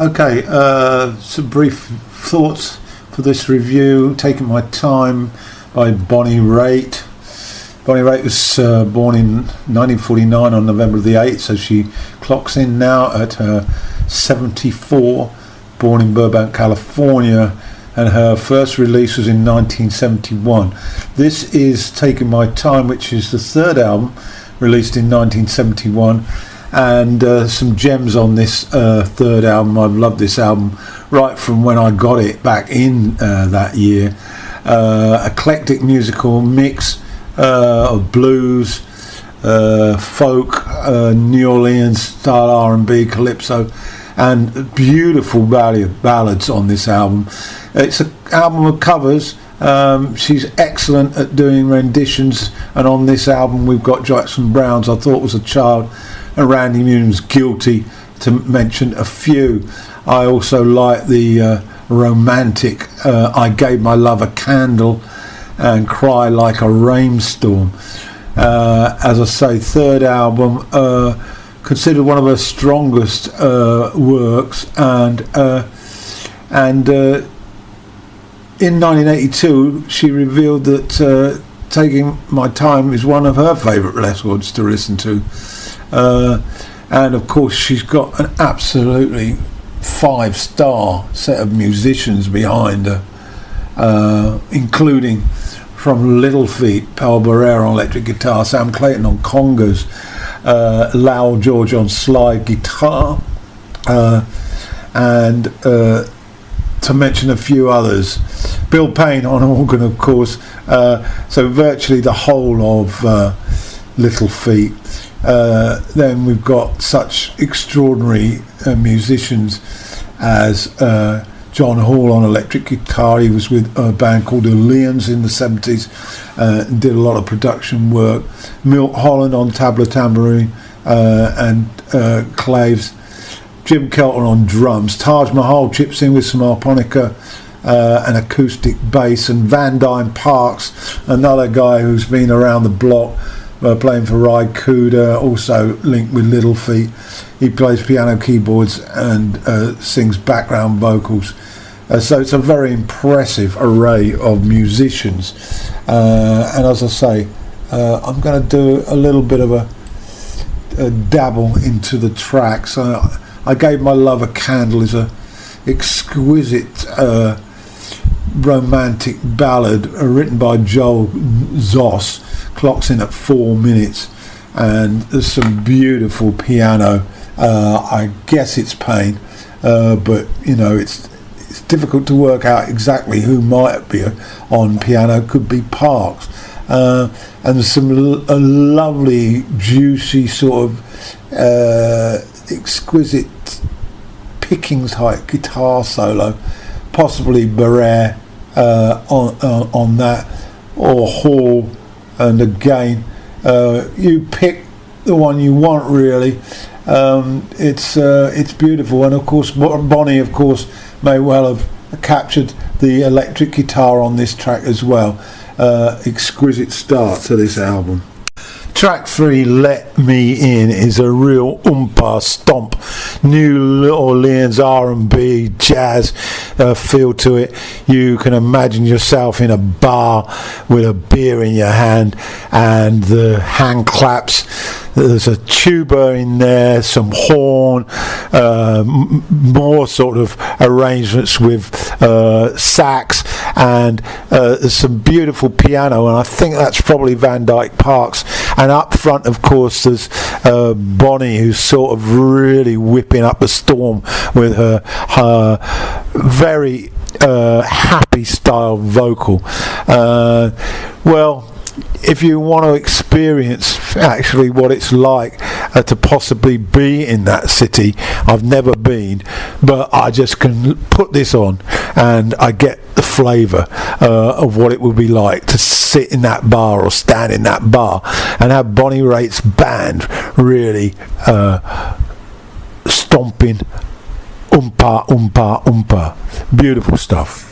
Okay, some brief thoughts for this review. Taking My Time by Bonnie Raitt. Bonnie Raitt was born in 1949 on November the 8th, so she clocks in now at her 74, born in Burbank, California, and her first release was in 1971. This is Taking My Time, which is the third album released in 1971, and some gems on this third album. I've loved this album right from when I got it back in that year. Eclectic musical mix of blues, folk, New Orleans style R&B, calypso, and beautiful ballads on this album. It's an album of covers. She's excellent at doing renditions, and on this album we've got Jackson Browne's I Thought Was a Child and Randy Newman's Guilty, to mention a few. I also like the romantic I Gave My Love a Candle and Cry Like a Rainstorm. As I say, third album, considered one of her strongest works, and in 1982 she revealed that Taking My Time is one of her favourite records to listen to, and of course she's got an absolutely 5-star set of musicians behind her, including from Little Feat, Paul Barrera on electric guitar, Sam Clayton on congas, Lowell George on slide guitar, and to mention a few others, Bill Payne on organ, of course. So virtually the whole of Little Feat. Then we've got such extraordinary musicians as John Hall on electric guitar. He was with a band called the Lions in the 70s and did a lot of production work. Milt Holland on tabla tambourine and claves. Jim Kelton on drums. Taj Mahal chips in with some harmonica and acoustic bass. And Van Dyne Parks, another guy who's been around the block, playing for Raitt Kuda, also linked with Little Feat. He plays piano, keyboards, and sings background vocals. So it's a very impressive array of musicians. And as I say, I'm going to do a little bit of a dabble into the tracks. I Gave My Love a Candle is a exquisite romantic ballad written by Joel Zoss. Clocks in at 4 minutes, and there's some beautiful piano. I guess it's Payne, but you know, it's difficult to work out exactly who might be on piano. Could be Parks, and there's some a lovely juicy sort of exquisite picking type guitar solo, possibly Barrera on that, or Hall. And again, you pick the one you want, really. It's beautiful, and of course Bonnie, of course, may well have captured the electric guitar on this track as well. Exquisite start to this album. Track 3, Let Me In, is a real oompa stomp, New Orleans R&B jazz feel to it. You can imagine yourself in a bar with a beer in your hand and the hand claps. There's a tuba in there, some horn, more sort of arrangements with sax, and there's some beautiful piano, and I think that's probably Van Dyke Parks. And up front, of course, there's Bonnie, who's sort of really whipping up a storm with her very happy style vocal. Well, if you want to experience actually what it's like to possibly be in that city, I've never been, but I just can put this on and I get the flavour of what it would be like to sit in that bar or stand in that bar and have Bonnie Raitt's band really stomping oompa oompa oompa. Beautiful stuff.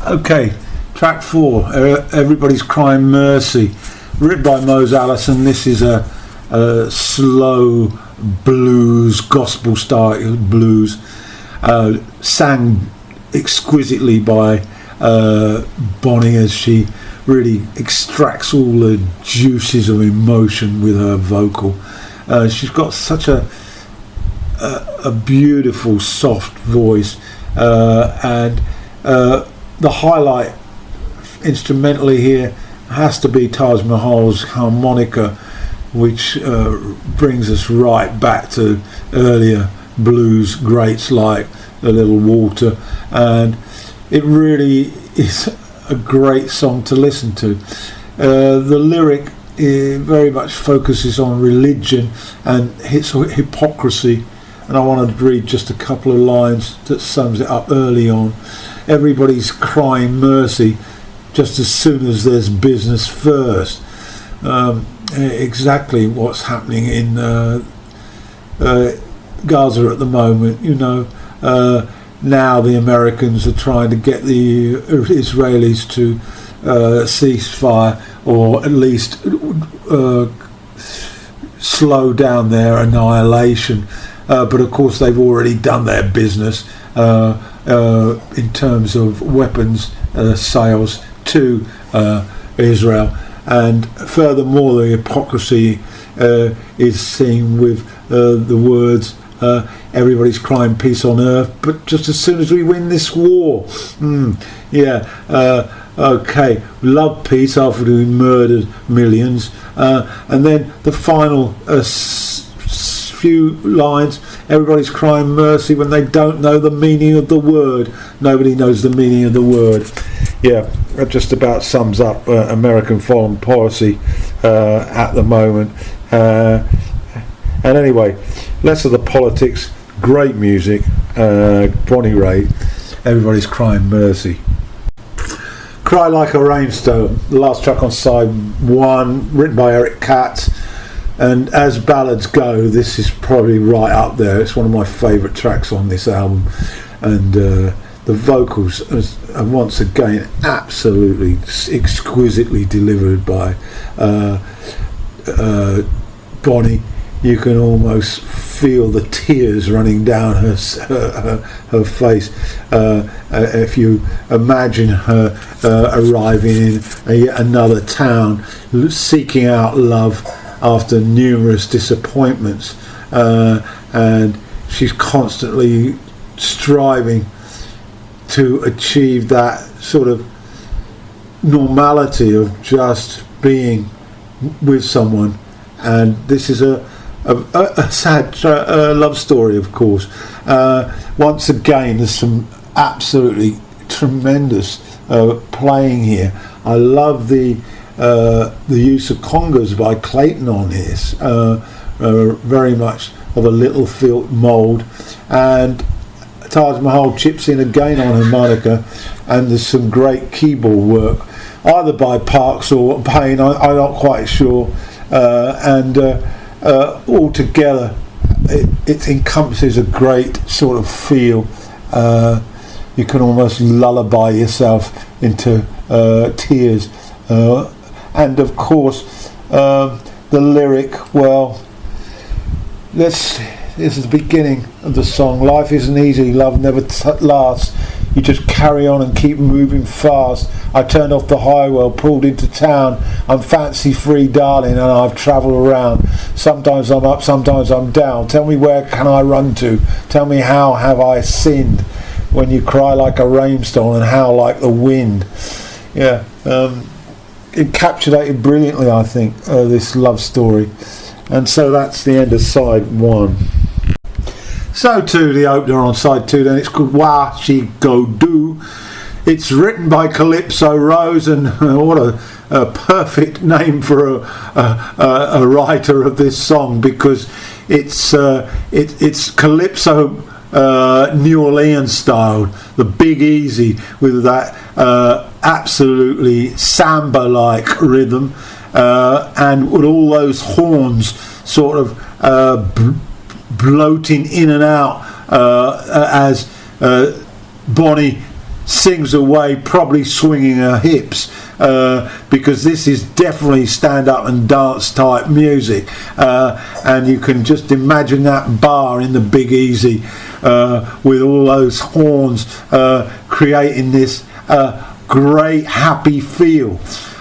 Okay, track 4, Everybody's Crying Mercy, written by Mose Allison. This is a slow blues, gospel style blues, sang exquisitely by Bonnie, as she really extracts all the juices of emotion with her vocal. She's got such a beautiful, soft voice, and the highlight instrumentally here has to be Taj Mahal's harmonica, which brings us right back to earlier blues greats like The Little Walter, and it really is a great song to listen to. The lyric very much focuses on religion and its hypocrisy, and I wanted to read just a couple of lines that sums it up early on. Everybody's crying mercy just as soon as there's business first. Exactly what's happening in Gaza at the moment. Now the Americans are trying to get the Israelis to cease fire, or at least slow down their annihilation. But of course they've already done their business in terms of weapons sales to Israel. And furthermore, the hypocrisy is seen with the words, everybody's crying peace on earth, but just as soon as we win this war, okay, we love peace after we murdered millions. And then the final few lines, everybody's crying mercy when they don't know the meaning of the word. Nobody knows the meaning of the word. Yeah, that just about sums up American foreign policy at the moment. And anyway, less of the politics, great music. Bonnie Raitt, everybody's crying mercy. Cry Like a Rainstone, the last track on side 1, written by Eric Katz. And as ballads go, this is probably right up there. It's one of my favourite tracks on this album, and the vocals are once again absolutely exquisitely delivered by Bonnie. You can almost feel the tears running down her face if you imagine her arriving in yet another town, seeking out love after numerous disappointments, and she's constantly striving to achieve that sort of normality of just being with someone. And this is a sad love story, of course. Once again, there's some absolutely tremendous playing here. I love the use of congas by Clayton on this, very much of a Littlefield mould, and Taj Mahal chips in again on harmonica, and there's some great keyboard work, either by Parks or Payne, I'm not quite sure, and altogether it encompasses a great sort of feel. You can almost lullaby yourself into tears. And of course, the lyric, well, this is the beginning of the song. Life isn't easy, love never lasts. You just carry on and keep moving fast. I turned off the highway, pulled into town. I'm fancy free, darling, and I've travelled around. Sometimes I'm up, sometimes I'm down. Tell me, where can I run to? Tell me, how have I sinned? When you cry like a rainstorm and howl like the wind. Yeah, encapsulated brilliantly, I think, this love story. And so that's the end of side 1. So to the opener on side 2 then, it's called Wah She Go Do. It's written by Calypso Rose, and what a perfect name for a writer of this song, because it's Calypso New Orleans style, the Big Easy, with that absolutely samba-like rhythm, and with all those horns sort of bloating in and out as Bonnie sings away, probably swinging her hips, because this is definitely stand up and dance type music, and you can just imagine that bar in the Big Easy with all those horns creating this great happy feel.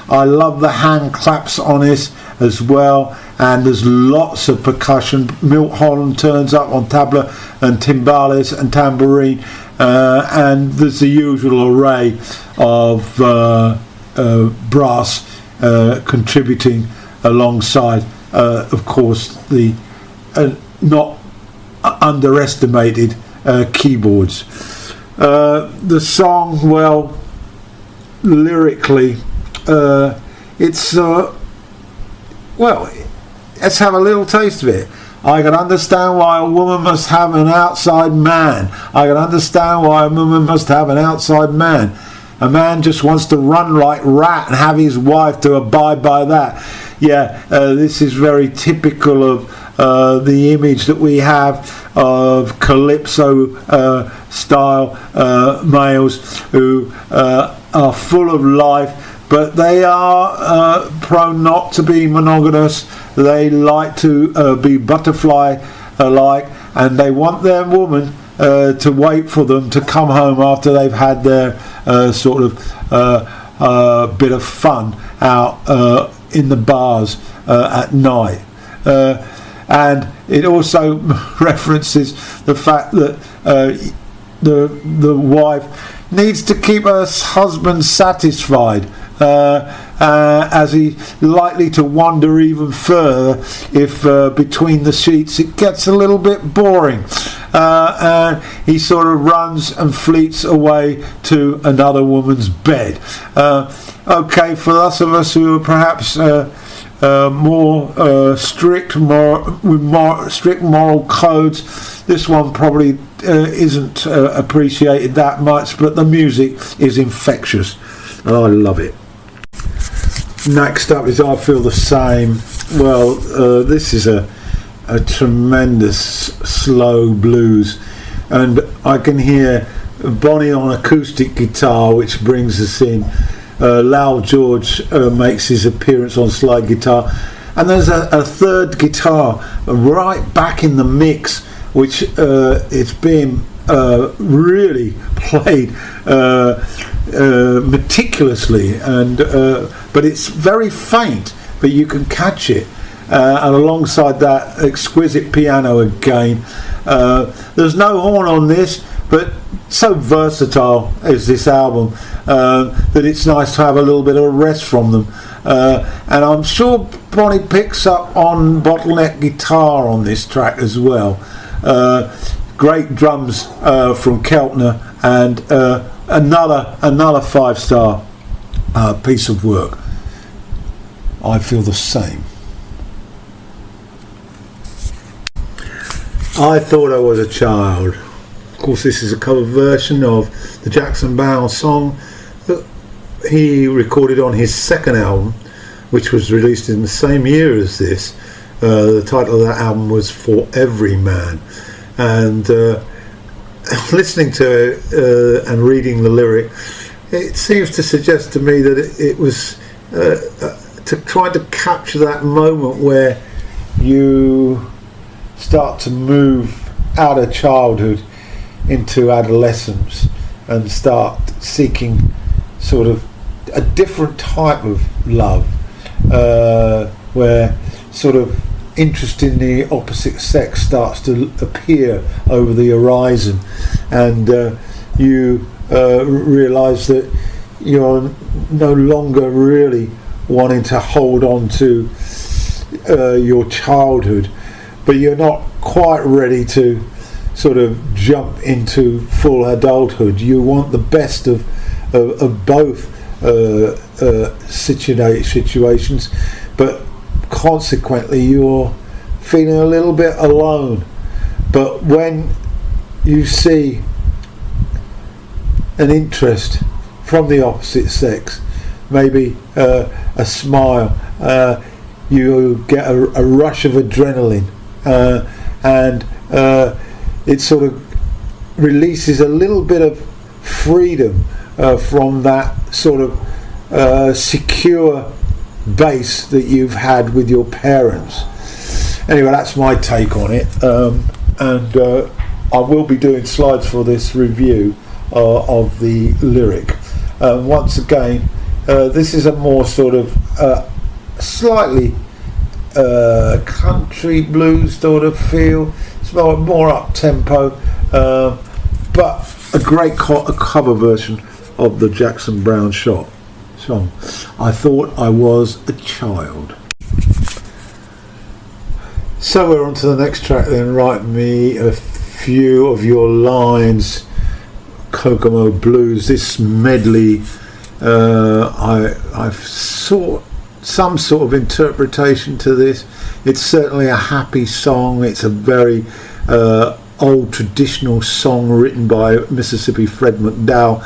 I love the hand claps on this as well, and there's lots of percussion. Milt Holland turns up on tabla and timbales and tambourine, and there's the usual array of brass contributing alongside, of course, the not underestimated keyboards. The song, well, lyrically, it's well, let's have a little taste of it. I can understand why a woman must have an outside man. I can understand why a woman must have an outside man. A man just wants to run like Raitt and have his wife to abide by that. Yeah, this is very typical of the image that we have of calypso style males who are full of life, but they are prone not to be monogamous. They like to be butterfly-like, and they want their woman to wait for them to come home after they've had their sort of bit of fun out in the bars at night. And it also references the fact that the wife needs to keep her husband satisfied, as he's likely to wander even further if between the sheets it gets a little bit boring, and he sort of runs and fleets away to another woman's bed. Okay, for those of us who are perhaps more strict moral codes, this one probably isn't appreciated that much, but the music is infectious. Oh, I love it. Next up is I Feel the Same. Well, this is a tremendous slow blues, and I can hear Bonnie on acoustic guitar, which brings us in. Lowell George makes his appearance on slide guitar, and there's a third guitar right back in the mix, which it's being really played meticulously, and but it's very faint, but you can catch it, and alongside that exquisite piano again. There's no horn on this, but so versatile is this album that it's nice to have a little bit of a rest from them, and I'm sure Bonnie picks up on bottleneck guitar on this track as well. Great drums from Keltner, and another 5-star piece of work. I Feel the Same. I Thought I Was a Child. Of course, this is a cover version of the Jackson Browne song that he recorded on his second album, which was released in the same year as this. The title of that album was For Every Man, and listening to it and reading the lyric, it seems to suggest to me that it was to try to capture that moment where you start to move out of childhood into adolescence and start seeking sort of a different type of love, where sort of interest in the opposite sex starts to appear over the horizon, and you realise that you're no longer really wanting to hold on to your childhood, but you're not quite ready to sort of jump into full adulthood. You want the best of both situations, but consequently you're feeling a little bit alone. But when you see an interest from the opposite sex, maybe a smile, you get a rush of adrenaline, and it sort of releases a little bit of freedom from that sort of secure base that you've had with your parents. Anyway, that's my take on it, and I will be doing slides for this review of the lyric. Once again, this is a more sort of slightly country blues sort of feel. It's more up tempo, but a great cover version of the Jackson Browne song. I Thought I Was a Child. So we're on to the next track then. Write me a few of your lines, Kokomo Blues. This medley, I've sought some sort of interpretation to this. It's certainly a happy song. It's a very old traditional song written by Mississippi Fred McDowell,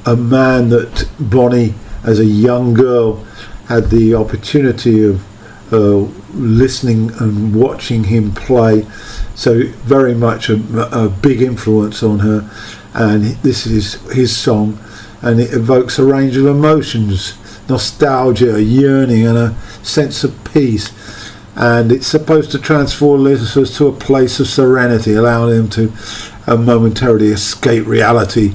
a man that Bonnie, as a young girl, had the opportunity of listening and watching him play, so very much a big influence on her. And this is his song, and it evokes a range of emotions: nostalgia, yearning, and a sense of peace. And it's supposed to transport listeners to a place of serenity, allowing them to momentarily escape reality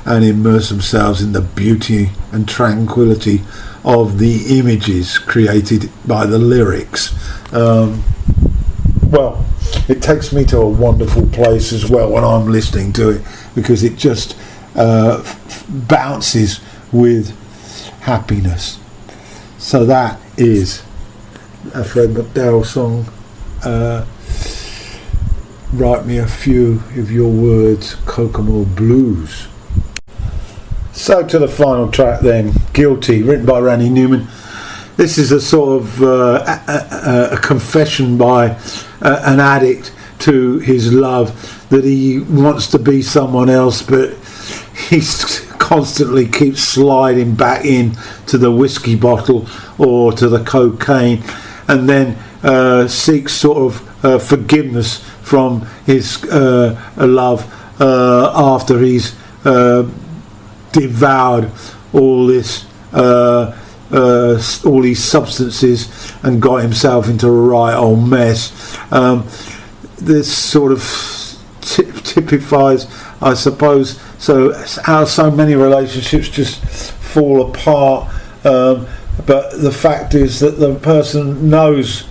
and immerse themselves in the beauty and tranquility of the images created by the lyrics. Well, it takes me to a wonderful place as well when I'm listening to it, because it just bounces with happiness. So that is a Fred McDowell song. Write me a few of your words, Kokomo Blues. So to the final track then, Guilty, written by Randy Newman. This is a sort of a confession by an addict to his love, that he wants to be someone else, but he constantly keeps sliding back in to the whiskey bottle or to the cocaine, and then seeks sort of forgiveness from his love after he's devoured all this all these substances and got himself into a right old mess. This sort of typifies, I suppose, how so many relationships just fall apart, but the fact is that the person knows,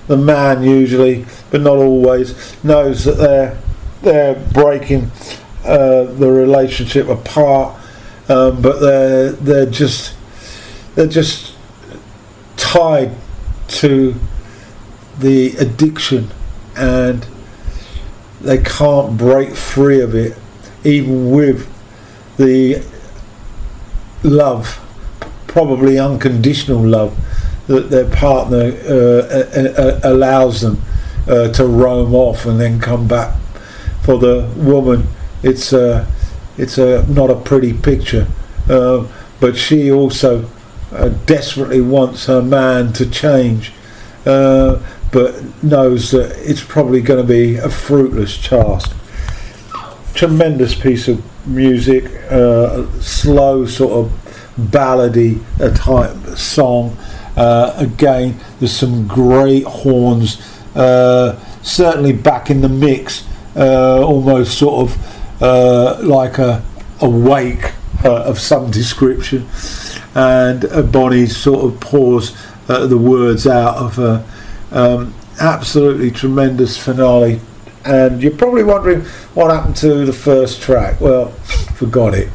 the man usually, but not always, knows that they're breaking the relationship apart, but they're just tied to the addiction, and they can't break free of it, even with the love, probably unconditional love, that their partner allows them to roam off and then come back. For the woman, it's not a pretty picture, but she also desperately wants her man to change, but knows that it's probably going to be a fruitless task. Tremendous piece of music, slow sort of ballady type song. Again, there's some great horns, certainly back in the mix, almost sort of like a wake of some description, and Bonnie sort of pours the words out of her. Absolutely tremendous finale. And you're probably wondering what happened to the first track. Well, forgot it.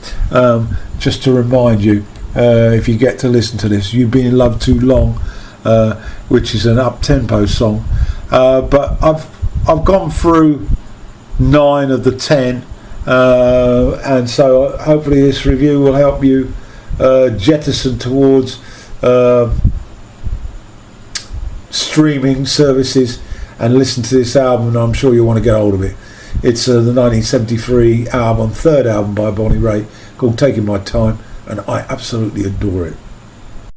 Just to remind you, if you get to listen to this, You've Been in Love Too Long, which is an up-tempo song, but I've gone through 9 of the 10, and so hopefully this review will help you jettison towards streaming services and listen to this album, and I'm sure you'll want to get hold of it. It's the 1973 album, third album by Bonnie Raitt, called Taking My Time, and I absolutely adore it.